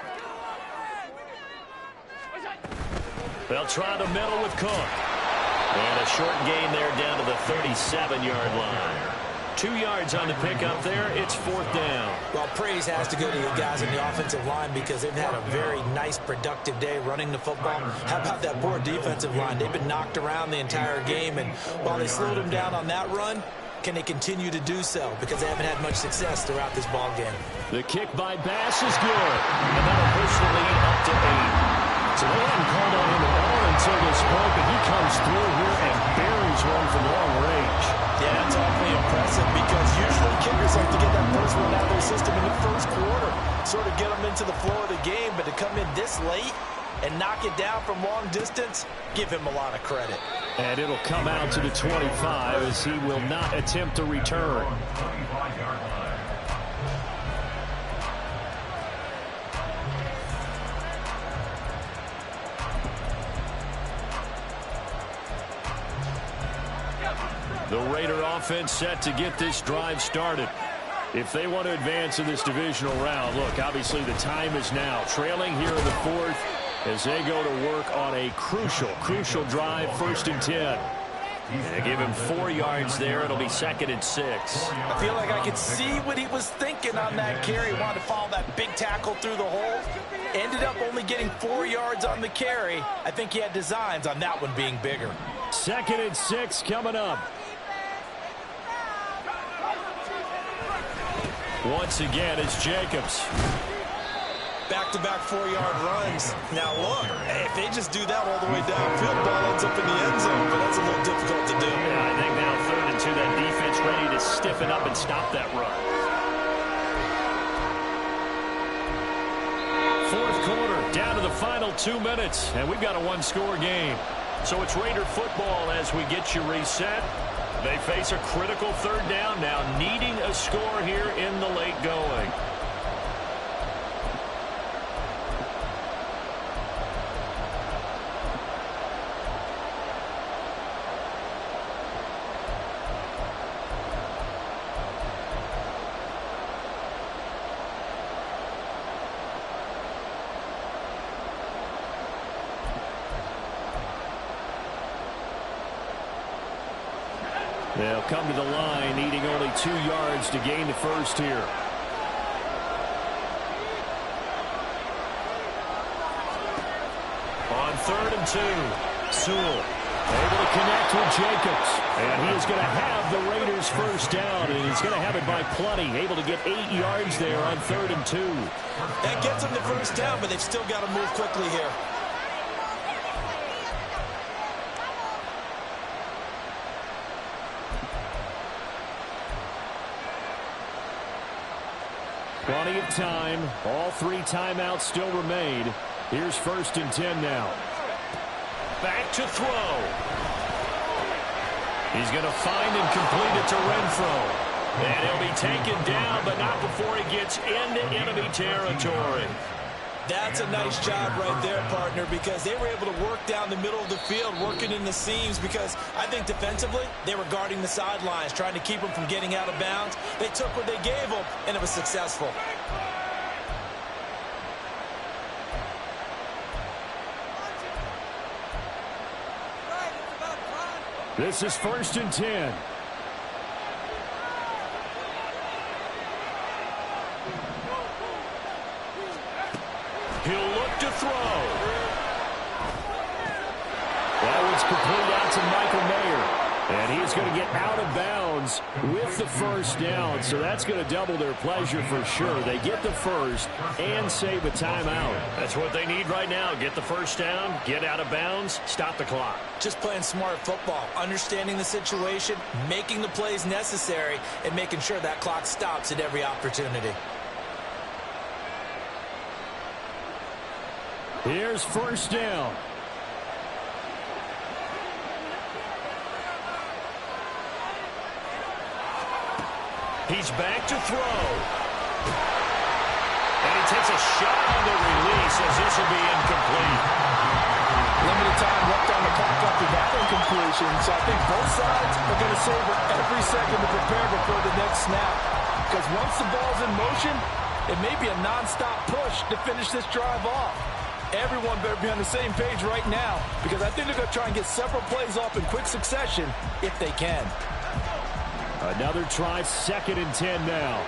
They'll try the middle with Cook. And a short gain there down to the 37-yard line. 2 yards on the pickup there. It's 4th down. Well, praise has to go to the guys in the offensive line because they've had a very nice, productive day running the football. How about that poor defensive line? They've been knocked around the entire game, and while they slowed them down on that run, can they continue to do so? Because they haven't had much success throughout this ball game. The kick by Bass is good. And that'll push the lead up to 8. So they hadn't called on him at all until this point, but he comes through here and buries one from long range. Yeah, that's awfully impressive because usually kickers like to get that first one out of their system in the first quarter, sort of get them into the flow of the game, but to come in this late and knock it down from long distance, give him a lot of credit. And it'll come out to the 25 as he will not attempt to return. The Raider offense set to get this drive started. If they want to advance in this divisional round, look, obviously the time is now. Trailing here in the 4th as they go to work on a crucial drive, 1st and 10. And give him 4 yards there. It'll be 2nd and 6. I feel like I could see what he was thinking on that carry. Wanted to follow that big tackle through the hole. Ended up only getting 4 yards on the carry. I think he had designs on that one being bigger. 2nd and 6 coming up. Once again, it's Jacobs. Back-to-back 4-yard runs. Now, look, if they just do that all the way downfield, ball ends up in the end zone, but that's a little difficult to do. Yeah, I think now 3rd and 2, that defense ready to stiffen up and stop that run. 4th quarter, down to the final 2 minutes, and we've got a 1-score game. So it's Raider football as we get you reset. They face a critical 3rd down now, needing a score here in the late going. They'll come to the line, needing only 2 yards to gain the first here. On 3rd and 2, Sewell able to connect with Jacobs. And he is going to have the Raiders first down, and he's going to have it by plenty. Able to get 8 yards there on 3rd and 2. That gets them the first down, but they've still got to move quickly here. Plenty of time. All 3 timeouts still remain. Here's 1st and 10 now. Back to throw. He's going to find and complete it to Renfro. And he'll be taken down, but not before he gets into enemy territory. That's a nice job right there, partner, because they were able to work down the middle of the field, working in the seams, because I think defensively they were guarding the sidelines, trying to keep them from getting out of bounds. They took what they gave them, and it was successful. This is 1st and 10. He'll look to throw. That one's complete out to Michael Mayer. And he's going to get out of bounds with the 1st down. So that's going to double their pleasure for sure. They get the 1st and save a timeout. That's what they need right now. Get the 1st down, get out of bounds, stop the clock. Just playing smart football, understanding the situation, making the plays necessary, and making sure that clock stops at every opportunity. Here's 1st down. He's back to throw. And he takes a shot on the release as this will be incomplete. Limited time left on the clock after that incompletion, so I think both sides are going to savor every second to prepare before the next snap. Because once the ball's in motion, it may be a nonstop push to finish this drive off. Everyone better be on the same page right now, because I think they're going to try and get several plays off in quick succession if they can. Another try, 2nd and 10 now.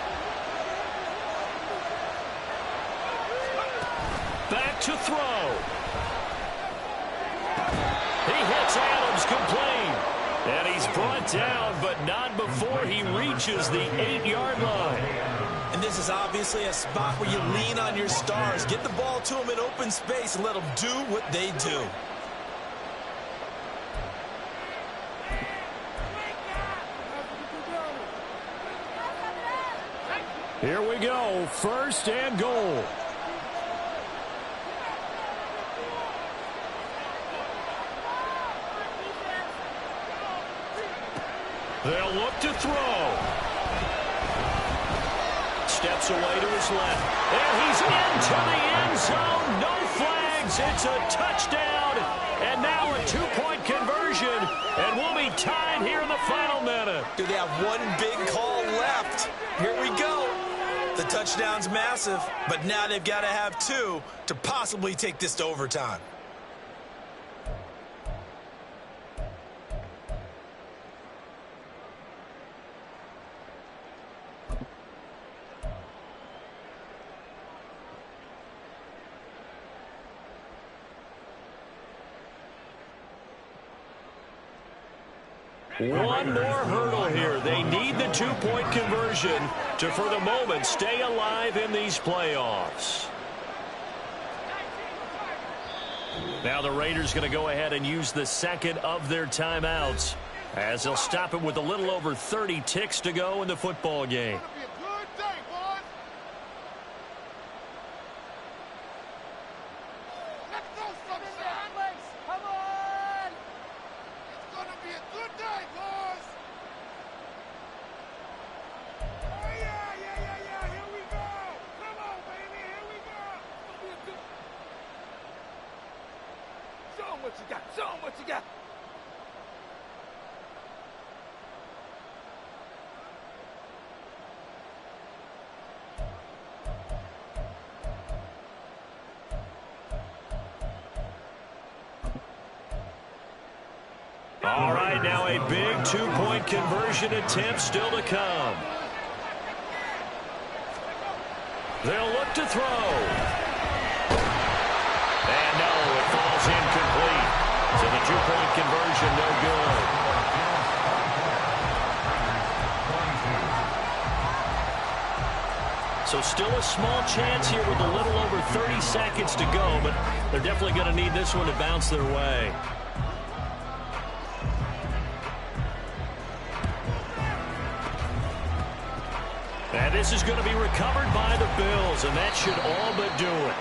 Back to throw. He hits Adams complete. And he's brought down, but not before he reaches the 8-yard line. And this is obviously a spot where you lean on your stars. Get the ball to them in open space and let them do what they do. Here we go, 1st and goal. They'll look to throw. Steps away to his left. And he's into the end zone. No flags. It's a touchdown. And now a 2-point conversion. And we'll be tied here in the final minute. Do they have one big call left? Here we go. The touchdown's massive, but now they've got to have 2 to possibly take this to overtime. One more hurdle here. They need the 2-point conversion to, for the moment, stay alive in these playoffs. Now the Raiders going to go ahead and use the 2nd of their timeouts as they'll stop it with a little over 30 ticks to go in the football game. All right, now a big 2-point conversion attempt still to come. They'll look to throw. And no, it falls incomplete. So the 2-point conversion no good. So still a small chance here with a little over 30 seconds to go, but they're definitely going to need this one to bounce their way. And this is going to be recovered by the Bills, and that should all but do it.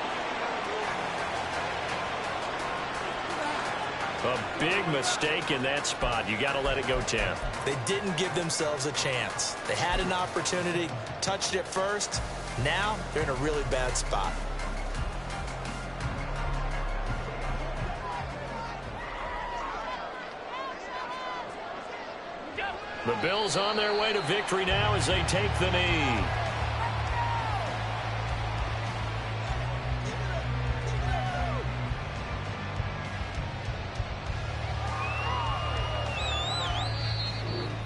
A big mistake in that spot. You got to let it go, Tim. They didn't give themselves a chance. They had an opportunity, touched it first. Now they're in a really bad spot. The Bills on their way to victory now as they take the knee.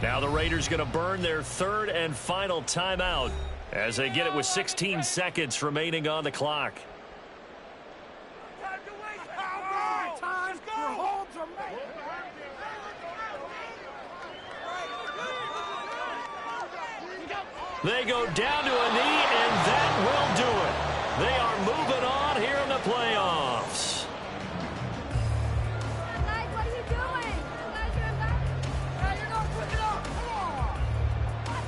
Now the Raiders going to burn their third and final timeout as they get it with 16 seconds remaining on the clock. They go down to a knee, and that will do it. They are moving on here in the playoffs. Guys, what are you doing? You guys are back. You're not putting it up.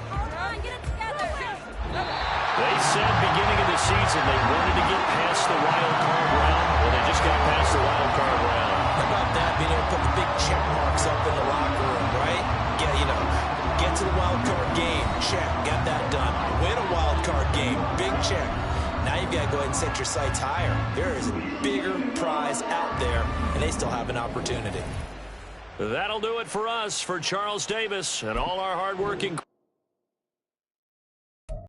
Hold on, get it together. They said beginning of the season they wanted to get past the wild card round. Well, they just got past the wild card round. How about that, being able to put the big check marks up in the locker room, right? Yeah, get to the wild card game, check, got that done. Win a wild card game, big check. Now you've got to go ahead and set your sights higher. There is a bigger prize out there, and they still have an opportunity. That'll do it for us. For Charles Davis and all our hardworking